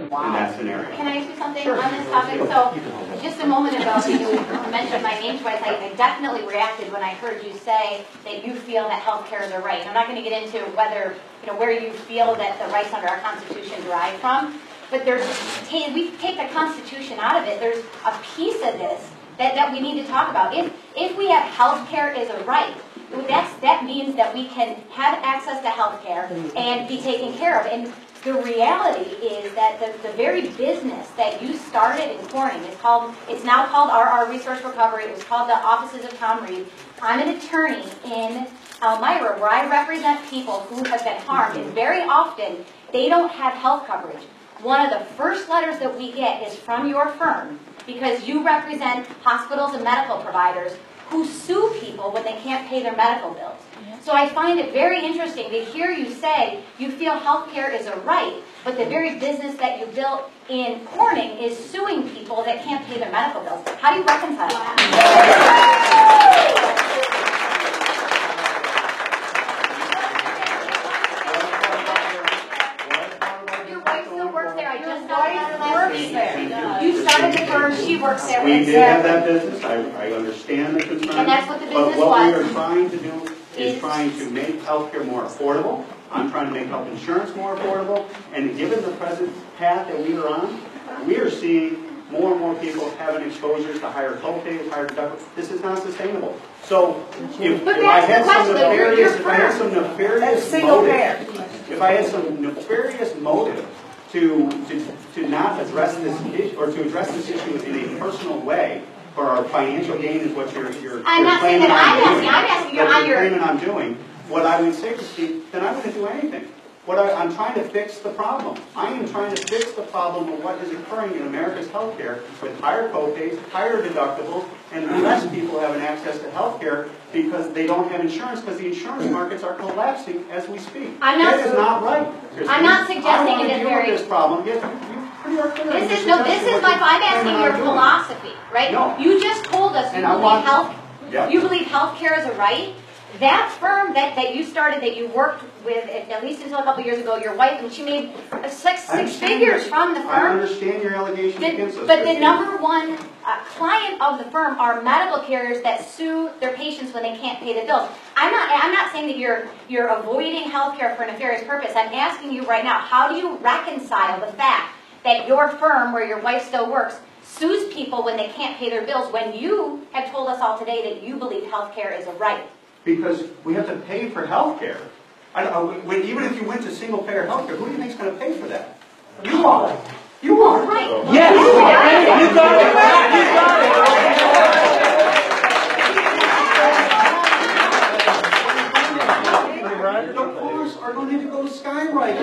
in that scenario. Can I ask you something on this topic? So, just a moment ago, you mentioned my name twice. I definitely reacted when I heard you say that you feel that health care is a right. I'm not going to get into whether, where you feel that the rights under our Constitution derive from, but we take the Constitution out of it. There's a piece of this that we need to talk about. If we have health care as a right, that means that we can have access to health care and be taken care of. And the reality is that the very business that you started in Corning it's now called RR Resource Recovery. It was called the Offices of Tom Reed. I'm an attorney in Elmira where I represent people who have been harmed, and very often they don't have health coverage. One of the first letters that we get is from your firm because you represent hospitals and medical providers who sue people when they can't pay their medical bills. So I find it very interesting to hear you say you feel health care is a right, but the very business that you built in Corning is suing people that can't pay their medical bills. How do you reconcile that? Your wife still works there. I just works there. You started the firm. She works there. We did have that business. I understand the concern. And that's what the business was. But what we are trying to do is trying to make healthcare more affordable. I'm trying to make health insurance more affordable. And given the present path that we are on, we are seeing more and more people having exposures to higher co-pays, higher deductibles. This is not sustainable. So if I had some nefarious motive to not address this issue, or to address this issue in a personal way, for our financial gain is what you're claiming I'm doing. What I would say to Steve, then I wouldn't do anything. I'm trying to fix the problem. I am trying to fix the problem of what is occurring in America's healthcare with higher co-pays, higher deductibles, and less people having access to healthcare because they don't have insurance because the insurance markets are collapsing as we speak. That is not right. I'm not suggesting it is very. This problem. I'm asking your philosophy, right? No. You just told us you believe health care is a right. That firm that you started, that you worked with, at least until a couple years ago, your wife, and she made six figures from the firm. I understand your allegation against us. But the number one client of the firm are medical carriers that sue their patients when they can't pay the bills. I'm not saying that you're avoiding health care for a nefarious purpose. I'm asking you right now, how do you reconcile the fact that your firm, where your wife still works, sues people when they can't pay their bills, when you have told us all today that you believe health care is a right? Because we have to pay for health care. Even if you went to single-payer health care, who do you think is going to pay for that? You are. You are. Right. Yes. You got it. The costs are going to go skyrocket.